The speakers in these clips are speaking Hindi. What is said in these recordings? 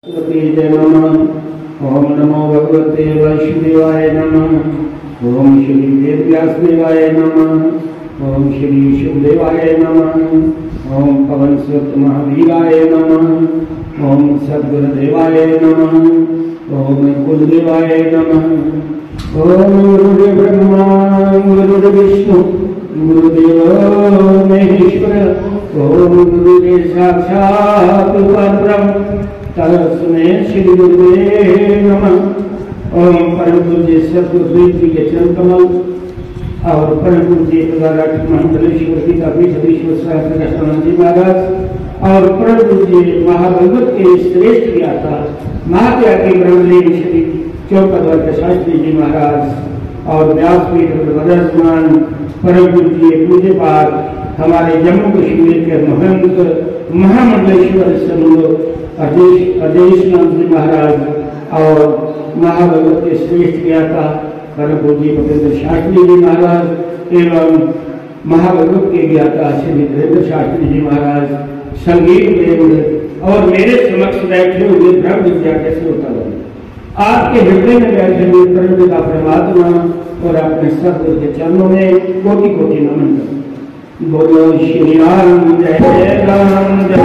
जय नमः। ओम नमो भगवते वासुदेवाय नमः। ओम श्री वेदव्यासदेवाय नमः। ओम श्री शिवदेवाय नमः। ओम पवन सुत महावीराय नमः। ओम सद्गुरुदेवाय नमः। ओम कुलदेवाय नमः। ओम गुरुदेव ब्रह्मा गुरुदेव विष्णु गुरुदेव महेश्वर। ओम गुरुदेव साक्षात् परब्रह्म तस्मै श्री गुरुवे नमः। ओम परम पूज्य सद्गुरु जी के चरण कमल और परम पूज्य प्रदारक मंडलेश्वर जी का भी सदीश्वर सहस्त्र जी महाराज और परम पूज्य महाभगवत के श्रेष्ठ ज्ञाता महात्यागी ब्रह्मलीन श्री चौपदवर शास्त्री जी महाराज और व्यासपीठ विराजमान परम पूज्य पूज्य पाठ हमारे जम्मू कश्मीर के महंत महामंडलेश्वर समूह अदेशनाथ जी महाराज और महाभगवत के श्रेष्ठ ज्ञाता परम पूज्य भूपेंद्र शास्त्री जी महाराज एवं महाभगवत के ज्ञाता श्री धीरेन्द्र शास्त्री जी महाराज, संगीत प्रेम और मेरे समक्ष बैठे हुए ब्रह्म विद्या के श्रोतागण, आपके हृदय में बैठे हुए परम पिता परमात्मा और अपने सद्गुरु के चरणों में कोटि कोटि नमन करते। बोलो श्री राम जय राम जय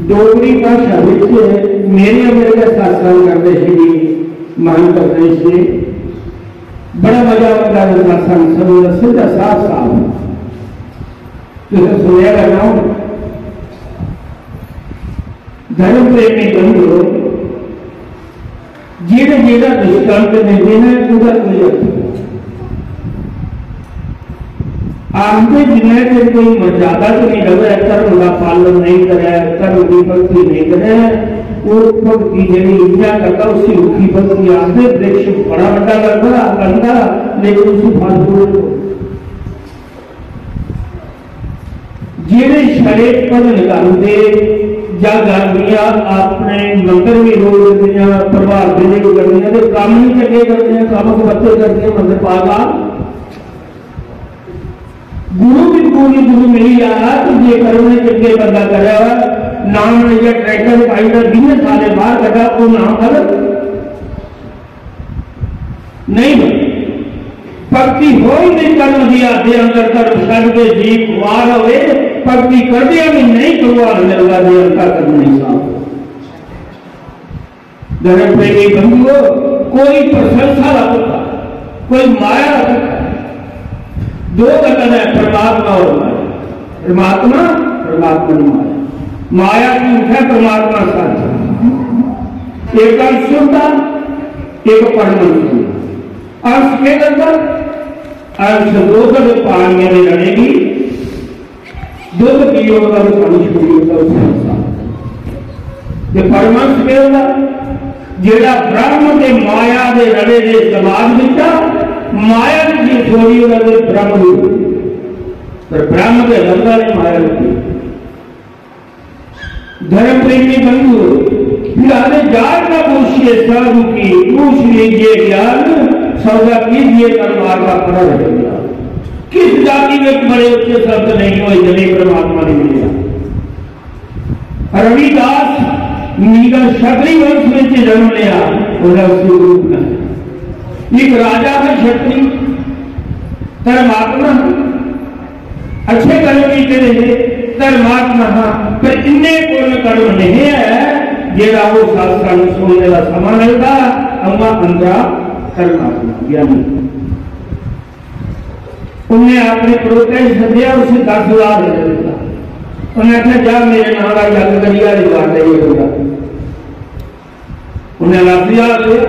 डोगरी भाषा मेरे मेरे सत्संग करते मान करते से बड़ा मजा आता है। सत्संग समझ सीधा साफ साफ तुझे सुनया करना धर्म प्रेमी बंधु जेड़ा जेड़ा दृष्टांत देते हैं उधर कोई आमते जिन्हें कोई मर्यादा तो नहीं लगे, धर्म का पालन नहीं करे, धर्म की भक्ति नहीं करे, वो भक्ति जी इच्छा करता उसकी उठी भक्ति आते वृक्ष बड़ा बड़ा करता करता लेकिन उसी फालतू जेड़े शरीर पद निकालते या गर्मियां अपने मंदिर में रोक देते हैं, प्रभाव देने को करते हैं, तो काम नहीं चंगे करते हैं, काम को बच्चे करते हैं, मंदिर पागा गुरु भी पूरी गुरु मिली आ तो ये करो ने चंगे बंदा करा नाम ने ये ट्रैक्टर पाइडर दिन साले बाहर कटा वो नाम गलत नहीं भक्ति हो ही नहीं कर्म दिया दे अंदर कर्म छड़ के जीव वार हुए भक्ति कर दिया भी नहीं करवा लगा दे अंदर कर्म नहीं साफ धर्म प्रेमी बंधुओं कोई प्रशंसा रखता कोई माया रखता दो कथन है परमात्मा और माया। परमात्मा परमात्मा ने माया माया की है परमात्मा सच एक अंशुदा एक परमात्मा अंश के अंदर अंश दूध में पानी में लड़ेगी दूध पियोगा तो पानी पियोगा उसके परमांश के अंदर जेड़ा ब्रह्म के माया के लड़े के समाज दिता माया की थोड़ी लगे ब्रह्म पर ब्रह्म के लगा ने माया लगी। धर्म प्रेमी बंधु फिर आने जान ना पूछिए साधु की पूछ लीजिए ज्ञान सौदा कीजिए तलवार का पड़ा रहेगा। किस जाति में बड़े उच्च शब्द नहीं हुए जने परमात्मा ने मिला। रविदास नीगर क्षत्रिय वंश में जन्म लिया उसके रूप में एक राजा है क्षत्रिय धर्मात्मा अच्छे कर्म भी करे धर्मात्मा पर इन्ने पूर्ण कर्म नहीं है जेड़ा वो शास्त्र सुनने का समा मिलता अम्मा अंदरा धर्मात्मा ज्ञानी उन्हें अपने प्रोटेस्ट दिया उसे 10,000 दे देता उन्हें आखिया जा मेरे नाम का जग करिया रिवाज नहीं होगा उन्हें 10,000 दिया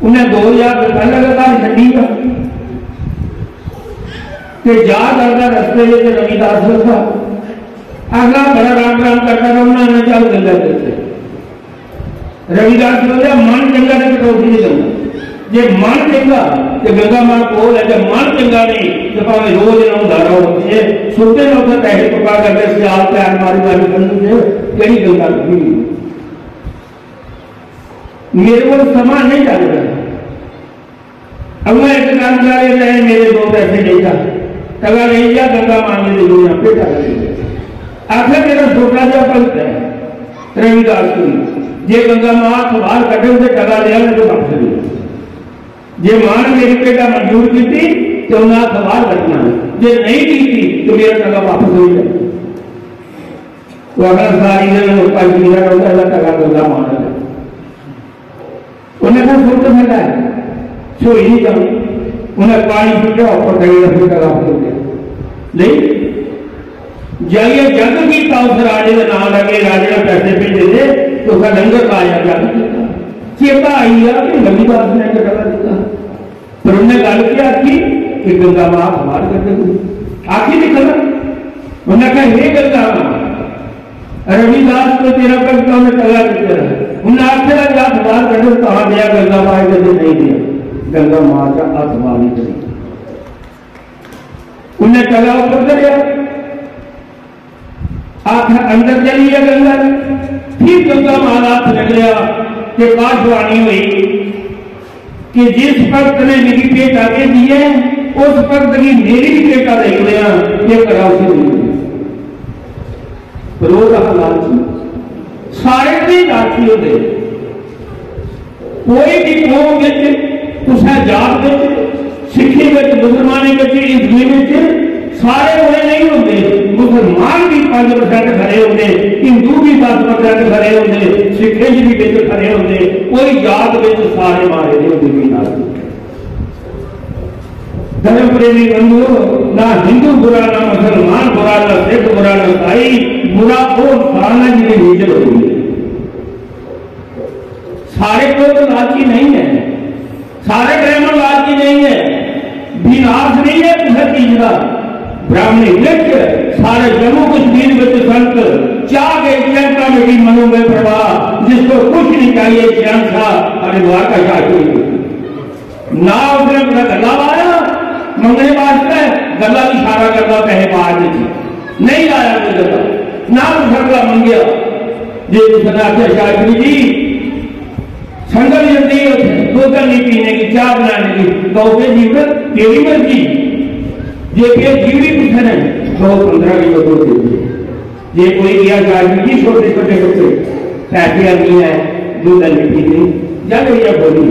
उन्हें 2000 रुपया लगातार छड़ी ते जा करता रस्ते में रविदास था अगला बड़ा राम राम करता रहा उन्होंने चल गंगा करते रविदास बोलिया मन चंगा तो कटौती नहीं करना जे मन चंगा तो गंगा मां कोल है जब मन चंगा नहीं तो भावे रोज ना धारा होती है सुनते लोग पैसे पका करके सियाल पे अलमारी वाली करते कहीं गंगा कभी मेरे को समान नहीं चल रहा अब मैं एक दुकानदार रहे मेरे दो पैसे नहीं था तगा नहीं जा गंगा मांगे दे दुनिया पे टगा आखिर मेरा छोटा जा भगत है रविदास को जे गंगा मां सवाल कटे उसे टगा लिया तो वापस दिया जे मान मेरी बेटा मंजूर की थी तो उन्हें सवाल रखना जे नहीं की थी तो मेरा टगा वापस हो जाए तो अगर सारी दिन ऊपर गिरा होगा टगा गंगा मान उन्हें कहा सुन तो मिला है सो ही जाओ उन्हें पानी पीटा ऊपर टगे टगा हो गया नहीं जाइए जग की उस राजे का नाम लगे राजे ने पैसे भेजे थे तो उसका लंगर आया जग चेता आई है कि रविदास ने टका दिया पर उन्हें गल क्या की कि गंगा मां सवाल करते आखिर निकला उन्हें कहा हे गंगा मां रविदास को तेरा भक्त उन्हें टका देते रहा उन्हें आखिर क्या सवाल करते कहा दिया गंगा मां कभी नहीं दिया गंगा मां का सवाल नहीं करी उन्हें टका ऊपर कराया आखिर अंदर चली है गंगा फिर गंगा महाराज निकलिया कि बातवाणी हुई कि जिस भक्त ने मेरी पेट आगे दी है उस भक्त की मेरी भी पेटा देख लिया ये करा उसे रोज लालची सारे भी लालची होते कोई भी कौम कुछ जात सिखी मुसलमानी हिंदू सारे बुरे नहीं होते मुसलमान भी 5% खड़े होते हिंदू भी 10% खड़े होते सिखे भी बिच खड़े होते कोई जात बिच सारे मारे नहीं होते धर्म प्रेमी बंधु ना हिंदू बुरा ना मुसलमान बुरा ना सिख बुरा ना ईसाई बुरा वो इंसान है जिन्हें नीचे होगी सारे को तो लालची नहीं है सारे ब्राह्मण लालची नहीं है विनाश नहीं है किसी चीज का ब्राह्मणी नृत्य सारे जम्मू कश्मीर में संत चाह गए जनता में भी मनो में प्रवाह जिसको कुछ नहीं चाहिए ज्ञान था हरिद्वार का चाहिए ना उसने अपना गला लाया मंगने वास्ते गला इशारा करता कहे बाहर नहीं लाया कोई गला ना उसका मंगया जे उसने आख्या शास्त्री जी संगत जल्दी दूध नहीं पीने की चाह बनाने की कहोगे जीवन तेरी मर्जी जे फिर जीवड़ी पूछे ना 115 किलो दूध दे जे कोई किया शास्त्री जी छोटे छोटे बच्चे पैसे आदमी है दूध नहीं पीते जब भैया बोली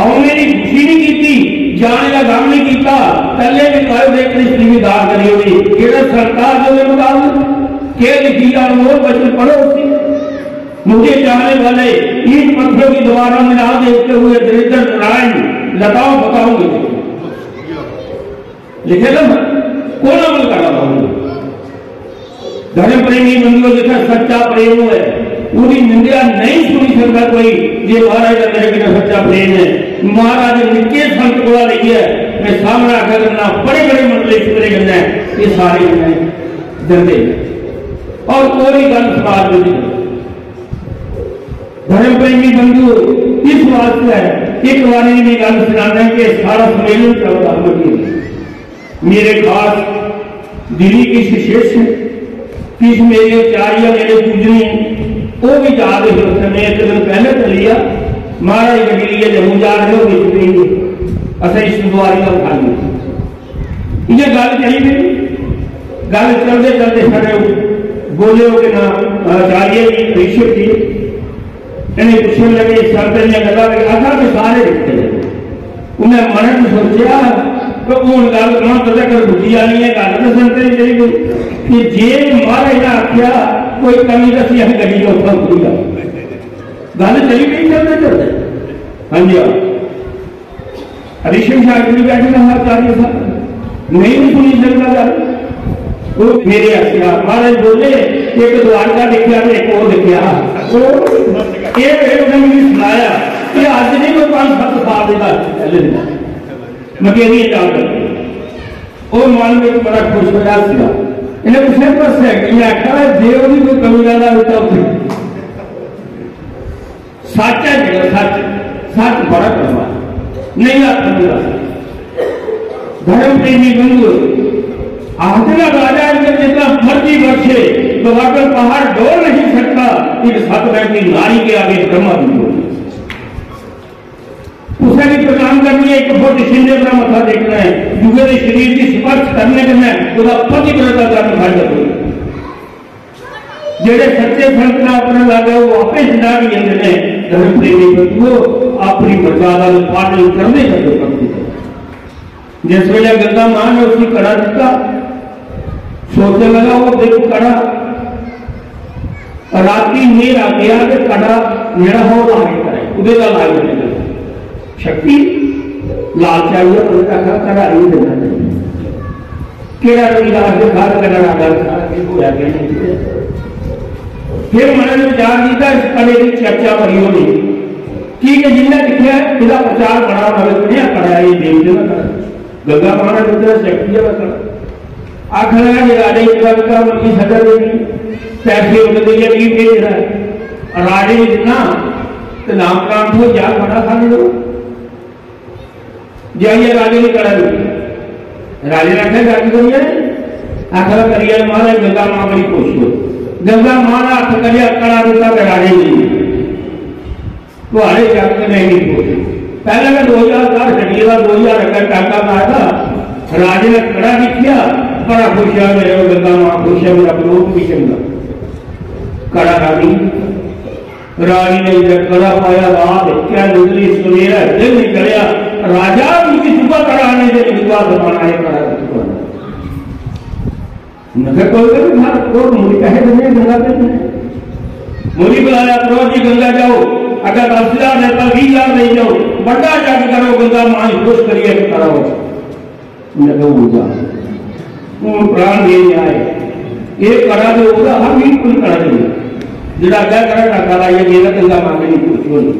और मेरी खुशी नहीं की जाने का काम नहीं किया पहले भी कल देख कृष्ण भी दान करी होगी केड़ा सरकार जो मुकाबले के लिखी और बच्चे पढ़ो उसकी मुझे चाहने वाले ईट पत्थरों की दोबारा मिला देखते हुए दरिद्र नारायण लताओं बताऊंगे लिखे ना कौन अमल कर रहा हूं धर्म प्रेमी बंधुओं जितना सच्चा प्रेम है पूरी निंदा नहीं सुनी सकता कोई ये महाराज का मेरे बिना सच्चा प्रेम है महाराज निके संत को लिखे मैं सामना करना बड़े बड़े मंडले शुक्र करना है ये सारे डरते और कोई गल समाज में धर्म प्रेमी बंधु इस वास्ते है एक बार भी गल सुनाना कि सारा सम्मेलन चलता मेरे खास दिल्ली की शिष्य किस मेरे आचार्य मेरे पूजनी वो भी जा रहे हो समय एक दिन पहले चल लिया महाराज गड्डी जम्मू जा रहे हो असं इस गुरुद्वारे का उठा लिया ये गल चली गई गल चलते चलते खड़े बोले हो कि ना आचार्य जी ऋषभ जी इन्हें पूछने लगे शब्द गला आखा के सारे दिखते उन्हें मन सोचा तो हूँ गल कौन पता कर बुझी आनी है गल तो सुनते नहीं चली गई कि जे महाराज ने आख्या कोई कमी दसी अं गड्डी उठा उठी गल चली गई चलते चलते हाँ जी ऋषभ शास्त्री बैठे हर कार्य नहीं भी सुनी सकता गल वो मेरे आख्या महाराज बोले एक द्वारका देखा एक और देखा सुनाया कि अज नहीं कोई 5-7 साल पहले मैं वो मन में बड़ा खुश होया सी। इन्हें कुछ बस है कि आखा देव की कोई कमी ना होता सच है जो सच सच बड़ा करवा नहीं आता धर्म प्रेमी बंधु आखिर राजा इनके जितना मर्जी बरसे तो अगर पहाड़ डोल नहीं सकता एक सतगढ़ की नारी के आगे ब्रह्मा भी उसे भी प्रणाम करनी है। एक फुट शिंदे का मथा देखना है दूसरे के शरीर की स्पर्श करने के मैं उसका पतिव्रता का निभाई करो जेड़े सच्चे संत ने अपने लगे वो आपे जिंदा भी ने धर्म प्रेमी बंधुओं अपनी मर्यादा का पालन करने का जो करती है। जिस वेले गंगा मां ने उसकी कड़ा दिता सोचने लगा वो देखो कड़ा राती मेर आ गया कि कड़ा मेरा हो लागे करे उदे का लागे नहीं शक्ति लाल चाहिए तो कहा कड़ा ही देना चाहिए केड़ा रविदास के खाद कड़ा आगर के होया के नहीं। फिर मन में विचार दिया इस कड़े की चर्चा करियो नहीं ठीक है जिन्हें लिखा है इसका प्रचार बड़ा होना कड़ा ये देव देना कड़ा गंगा मां ने जितना शक्ति है कड़ा आखिर लगा कि राजा की उनकी सजा देगी पैसे उनके लिए भी भेज रहा है राजे ने जितना तो नाम काम हो जा बड़ा खाने दो जाइए राजे ने कड़ा दी राजे ने आखिर जाके करिए आखिर करिए महाराज गंगा मां बड़ी खुश हो गंगा मां ने हाथ करिए कड़ा दिता तो राजे ने तो हरे जाके नहीं खुश पहले मैं 2010 घटिया का 2000 का टाका मारा राजे ने कड़ा दिखिया बड़ा खुश है मेरे गंगा मां खुश है मेरा लोग भी चंगा कड़ा रानी ने जब कड़ा पाया रात क्या निकली सुनेरा दिन निकलिया राजा उनकी सुबह कराने से विश्वास बनाए कड़ा नगर को मुझे कहे गंगा पे मुझे बुलाया प्रो जी गंगा जाओ अगर 10,000 है तो 20,000 नहीं जाओ बड़ा जग करो गंगा मां खुश करिए कराओ प्राण देने आए एक कड़ा दे होगा हम भी कुछ कड़ा देंगे जिला क्या करा टाका लाइए मेरा गंगा मांगे नहीं पूछो नहीं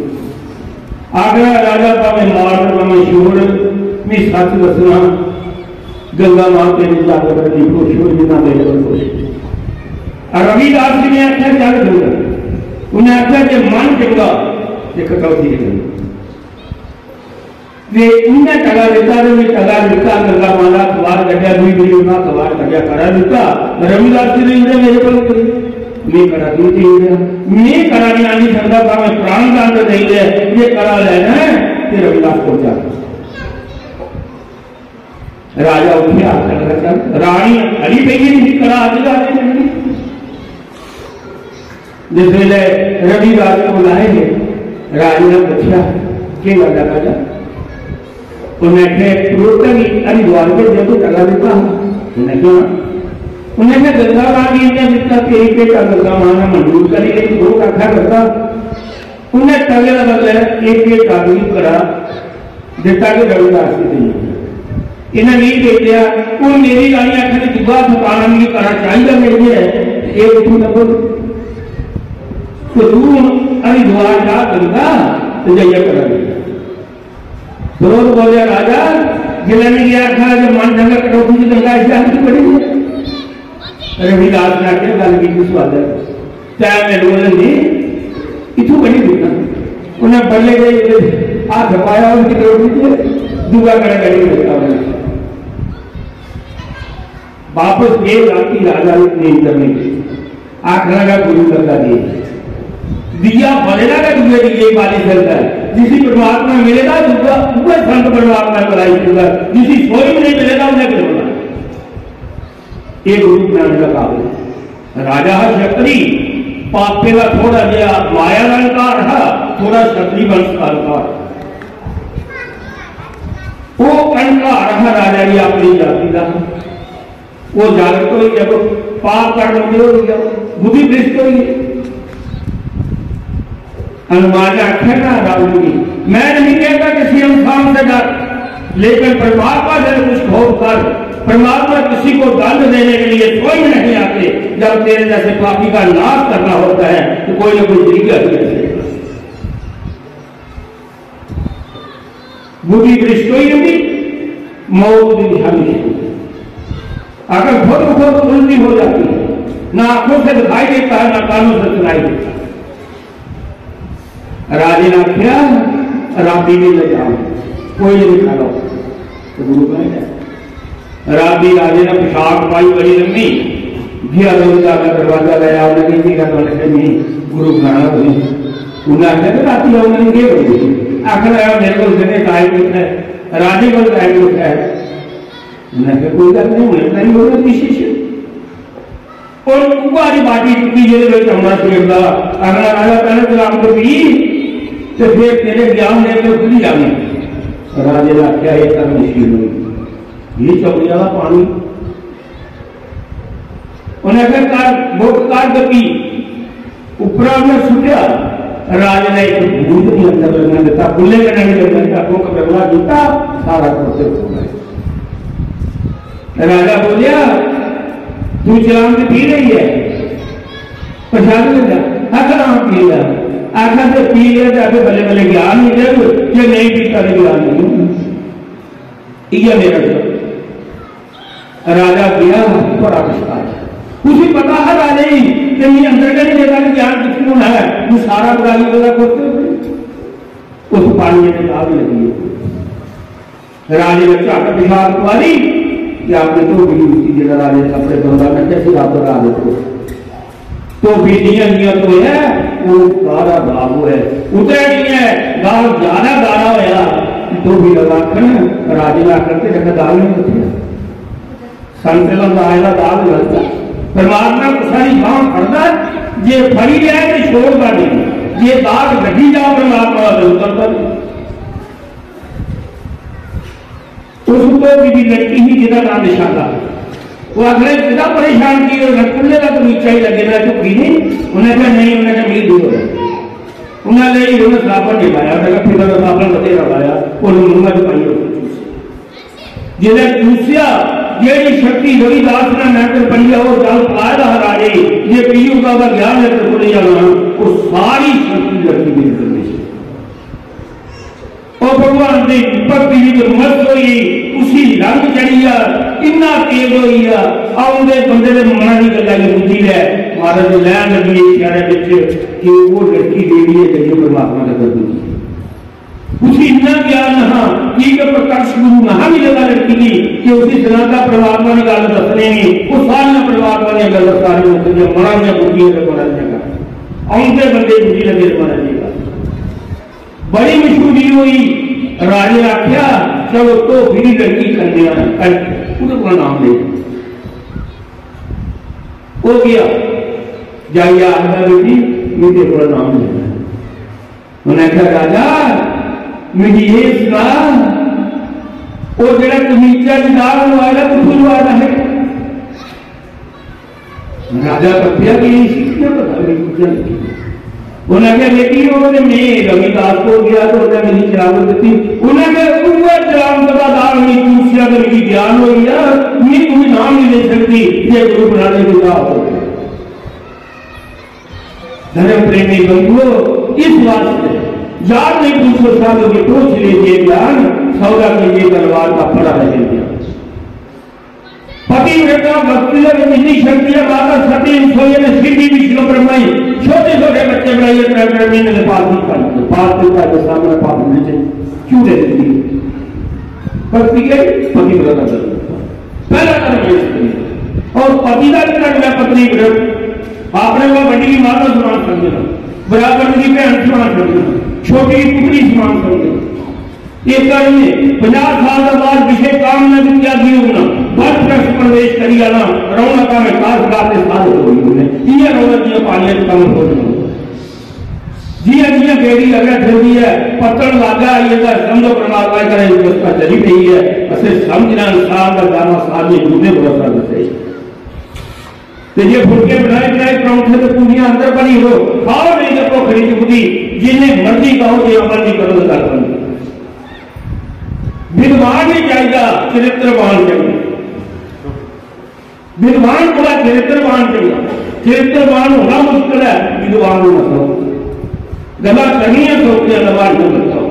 आगरा राजा पावे मार मशहूर में सच दसना गंगा मां के निजा करनी पूछो जिना मेरे को और रविदास जी ने आख्या क्या दूंगा उन्हें आख्या कि मन चंगा एक कटौती वे उन्हें टगा देता वे टगा देता गंगा माला अखबार कटिया दुई दुई उन्हें अखबार कटिया करा देता रविदास जी ने मेरे को मैं करा दी थी मैं करा नहीं आनी सकता था मैं प्राण दान तो नहीं दे ये करा लेना है फिर रविदास को जा राजा उठिया रानी हरी बेगी नहीं करा आदिला नहीं जिस वेले रविदास को लाए राजा ने पूछा के लगा राजा उन्हें प्रोटनी हरिद्वार के जब टगा देता उन्हें क्यों उन्हें गंगा रानी ने जितना एक गंगा मां ने मंजूर करी लेकिन दो रखा करता उन्हें टगे बदले एक आदमी करा देता कि रविदास की दी इन्हें नहीं दे दिया वो मेरी रानी आखिर दुआ थकाना नहीं करा चाहिए मेरे लिए एक तो दूर हरिद्वार जा गंगा तो जाइए करा विरोध बोले राजा जिले ने गया था जब मन जंगा कटौती की गंगा ऐसी पड़ी रविदास ने आके गल की सवाल है चाहे मैं बोले जी इतू बड़ी दिखना उन्हें बल्ले गए हाथ पाया उनकी कटौती दुआ करे गली में वापस गए राती राजा ने करने के आखिर का गुरु करता दिया बनेगा का दुनिया की यही वाली चलता है जिसी परमात्मा मिलेगा वह संत परमात्मा बनाई चलता जिसी सोई में नहीं मिलेगा उन्हें क्या बोला एक रूप में लगा राजा क्षत्रि पापे का थोड़ा जहा माया अलंकार है थोड़ा क्षत्रि वंश का अलंकार वो अलंकार है राजा की अपनी जाति का वो जागृत हुई जब पाप कर्म हो गया बुद्धि भ्रष्ट हुई हनुमान ने आख्या ना रावण की मैं नहीं कहता किसी इंसान से डर लेकिन परमात्मा से कुछ खोप कर परमात्मा किसी को दंड देने के लिए कोई नहीं आते जब तेरे जैसे पापी का नाश करना होता है तो कोई ना कोई तरीका बुद्धि भ्रष्ट हुई होगी मौत भी हमेशा अगर खुद खुद उल्टी हो जाती है, ना आंखों से दिखाई देता है, ना कानों से सुनाई देता है। राजे ने आख्या राबी भी ले जाओ, कोई नहीं खा लो। तो गुरु कहेगा राबी राजे ने पोशाक पाई बड़ी लंबी, घिया रोजा का दरवाजा लाया, उन्हें नहीं गुरु बनाना हुई। उन्हें आख्या तो रात उन्होंने ये बोली आखिर आया मेरे को उसने टाइम लिखा है, राजे को टाइम लिखा है। उन्हें आख्या कोई गल नहीं, उन्हें नहीं होगा विशेष और कुआरी बाटी चुकी जेल चमड़ा शेर का अगला राजा पहले तो आपको पी तो फिर तेरे ज्ञान ने तो खुली जानी। राजे ने आख्या एक मुश्किल हुई, ये चौड़ी वाला पानी उन्हें आख्या बुक कार पी उपरा में सुटिया। राज ने एक बूंद भी अंदर लगने देता, खुले करने नहीं लगने आपको कपड़ा जूता सारा करते हो गए। राजा बोलिया तू चलान से पी रही है, प्रसाद लेगा आखिर हम पी लिया, आखिर से पी लिया जाके भले भले ज्ञान नहीं दे ये नहीं पीता नहीं ज्ञान नहीं ये मेरा जब राजा गया पर आविष्कार उसे पता है राजा ही कि ये अंदर का नहीं देता कि ज्ञान कितने है, वो सारा बुराई वाला करते हुए उस पानी में आग लगी है। राजे ने चाकर बिहार कुआरी कि आपने तो भी जगह राजे अपने बंदा में कैसे रात लगा देते तो बीटियां तो है वो गारा गाव है उतरे नहीं है गाव ज्यादा गारा होया तो भी लगा राजे ना करते जगह दाल नहीं होती संतला आएगा दाल लगता परमात्मा को सारी गांव फड़ता ये फड़ी जाए तो छोड़ बाटी ये दाग रखी जाओ परमात्मा उतरता उसको भी लड़की ही जिदा नाम निशाना वो अगले जिदा परेशान की और खुले का तो नीचा ही लगे ना तो पी नहीं उन्हें कहा नहीं उन्हें कहा मिली दूर है उन्हें ले उन्हें सापर नहीं पाया उन्हें कहा फिर सापर बतेरा पाया और उन्होंने भी पाई जिन्हें चूसिया ये शक्ति रवि दास ने नैकर पंजा और जाल पाया रहा राजे ये पीयू का ज्ञान है तो बोले जाना वो सारी शक्ति लड़की मिल करनी चाहिए और भगवान ने भक्ति जो मत हुई उसी रंग चढ़िया इन्ना तेज हुई आउंदे बंदे ने मना की गल बुझी है महाराज ने लैन लगी प्यारे बच्चे कि वो लड़की देवी है जो परमात्मा का कर दूंगी उसी इतना ज्ञान नहा कि प्रकाश गुरु नहा मिलेगा लड़की की कि उसी तरह का परमात्मा ने गल दसने वो सारे परमात्मा ने गल सारी मना ने बुझी है मना जाएगा आउंदे बंदे बुझी लगे मना जाएगा बड़ी मशहूरी हुई। राजे आख्या चलो तो फिर लड़की कन्या पूरा नाम ले हो गया जाइए आखिर बेटी मुझे पूरा नाम लेना उन्हें आख्या राजा मुझे ये सुना वो जरा कमीचा जिदार वाला कुछ वाला है राजा कपिया की सीखना पता नहीं उन्हें क्या बेटी उन्होंने मैं रविदास को गया तो उन्हें मेरी चरावत दी उन्हें क्या चरावत का दान नहीं पूछा तो मेरी ज्ञान हो गया मैं तुम्हें नाम नहीं ले सकती ये गुरु बनाने की बात हो धर्म प्रेमी बंधुओं इस वास्ते याद नहीं पूछो सालों के पूछ लीजिए ज्ञान सौदा कीजिए तलवार का फड़ा है पति बेटा भक्ति इतनी शक्तियां माता सती सोए में सिद्धि विष्णु ब्रह्माई छोटे छोटे बच्चे बनाइए ट्रैक्टर में ने पास नहीं पाई पास देता है सामने पास नीचे क्यों देती भक्ति के पति व्रत पहला कर्म ये और पति का भी कर्म है पत्नी व्रत आपने वो बड़ी की माता समान समझना बराबर की बहन समान समझना छोटी की टुकड़ी समान समझना ये कर्म 50 साल बाद विषय काम में विद्या दी होना बस प्रवेश करी आना रौनक में खास बातें साधु हो गई ये रौनक जी पानी कम हो जिया जिया बेड़ी अगर जल्दी है पत्थर लागा ये का समझो परमात्मा करे उसका चली रही है ऐसे समझना इंसान का गाना साधु जुड़ने भरोसा दे तो ये फुलके बनाए परौठे तो पूरियां अंदर बनी हो खाओ नहीं तो पोखरी चुपती जिन्हें मर्जी कहो ये अमल नहीं करो तो बन विद्वान ही चाहिए चरित्रवान चाहिए विद्वान थोड़ा चरित्रवान चाहिए चरित्रवान होना मुश्किल है विद्वान होना सौख्य गला करनी है सौख्य दबान को बताओ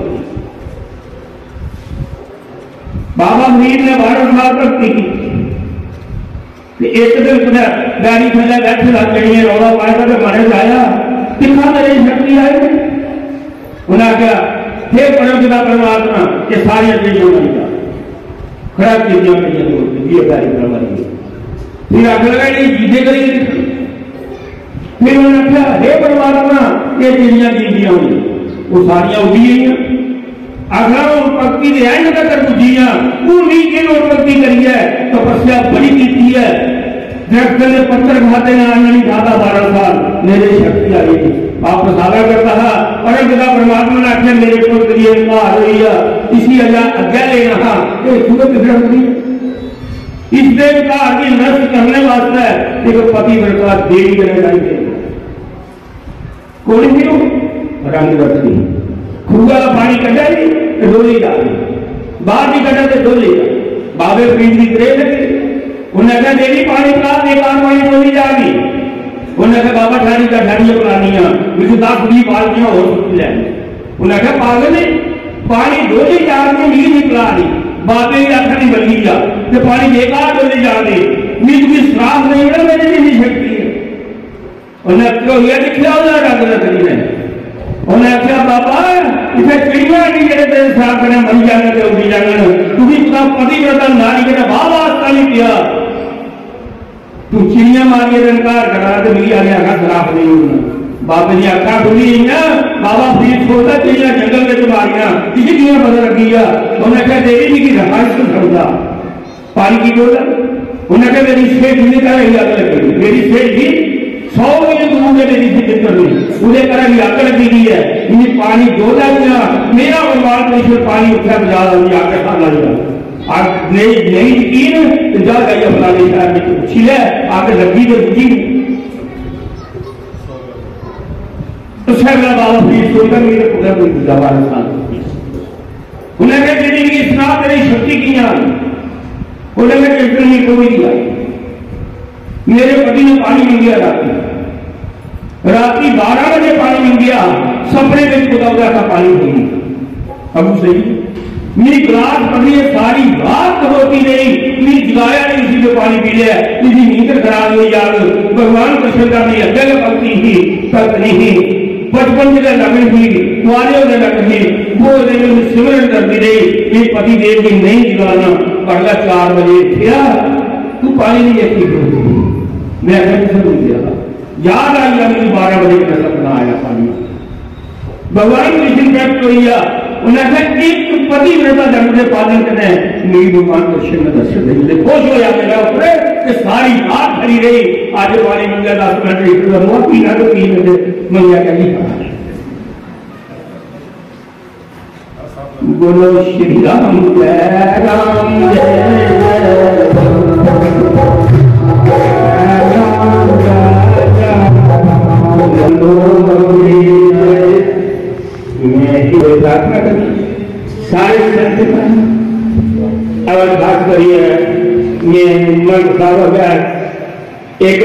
बाबा मीर ने 12 साल तक की एक दिन गाड़ी थले बैठे लग गई रौला पाया तो मरे जाया कितना मेरी शक्ति आई उन्हें क्या हे परमपिता परमात्मा ये सारी चीजों का खराब चीजों में ये गाड़ी करवाई फिर आगे लगा जीते करी फिर उन्होंने क्या हे परमात्मा ये चिड़िया जीतियां हुई वो सारिया उड़ी गई आखिर उत्पत्ति दे आई ना कर बुझिया पूरी दिन उत्पत्ति करी है तपस्या बड़ी की है दरख्त ने पत्थर खाते ना नहीं खाता 12 साल मेरे शक्ति आई आप सादा करता था परम पिता परमात्मा ने आख्या मेरे पुत्र की कार हुई है इसी अज्ञा ले रहा इस देव का आगे नष्ट करने वास्ते एक पति व्रता देवी करना चाहिए कौन क्यों रंग रखनी खूगा का पानी कटा डोली जा बाहर भी कटा तो डोली जा बाबे पीठ की त्रे लगी उन्हें कहा देवी पानी पिला बेकार पानी डोली जाएगी उन्हें कहा बाबा ठाड़ी का ठाड़ियां पिलानिया मुझे 10-20 बाल्टियां हो सकती है उन्हें कहा पागल ने पानी डोली जाएगी मीर नहीं पिला रही बाबे की आखा नहीं बनी जा तो पानी बेकार डोली जा रही मीर की श्राप नहीं होना मेरे लिए शक्ति है उन्हें क्यों यह दिखला रंग रखनी उन्हें आख्या बाबा इसे चिड़िया नहीं जड़े तेरे साथ करने मरी जाने ते उड़ी जाने तू भी इतना पति व्रता नारी के बाबा वास्ता नहीं किया तू चिड़िया मारिए इनकार करा तो मिली आगे आखा खराब नहीं होना बाबे ने आखा खुली ना बाबा फिर छोड़ता चिड़िया जंगल में मारिया किसी की बदल रखी है उन्हें कहा देवी जी की रहाइश को समझा पानी की बोला उन्हें कहा मेरी सेठ ने कहा आग लगी मेरी सेठ जी 100 मील दूर में मेरी जिक्र करनी उन्हें करा कि आग लगी गई है इन्हें पानी डोला दिया मेरा परिवार परिषद पानी उठा बजा आगे खाना दिया आग नहीं यकीन तो जा गई फलाने शहर में पूछी है आग लगी तो बुझी तो मेरा बाबा फिर सोचकर मेरे पूरा कोई दवा उन्हें कहा जिंदगी इतना तेरी शक्ति की उन्हें कृष्ण कोई दिया मेरे पति ने पानी मिल गया रात 12 बजे पानी मिल गया सपने में खुदा का पानी होगी अब सही मेरी क्लास पढ़ी है सारी बात होती नहीं मेरी जगाया नहीं उसी में पानी पी लिया मेरी नींद खराब हुई यार भगवान कृष्ण का भी अजग भक्ति ही तक नहीं बचपन से लगन थी कुआरियों से लगन थी वो सिमरन करती रही ये पति देव की नहीं जगाना पड़ला 4 बजे फिर तू पानी नहीं अच्छी मैं याद आ गया मेरी 12 बजे का सपना आया पानी भगवान कृष्ण प्राप्त हुई उन्हें एक पति व्रता धर्म से पालन करना है मेरी भगवान कृष्ण में दर्शन देंगे खुश हो जाते मेरा ऊपर कि सारी बात खड़ी रही आज पानी मंगल 10 मिनट पीना तो पी लेते मंगया क्या नहीं बोलो श्री राम जय राम जय प्रार्थना करिए सारे संत अब बात करिए ये मन एक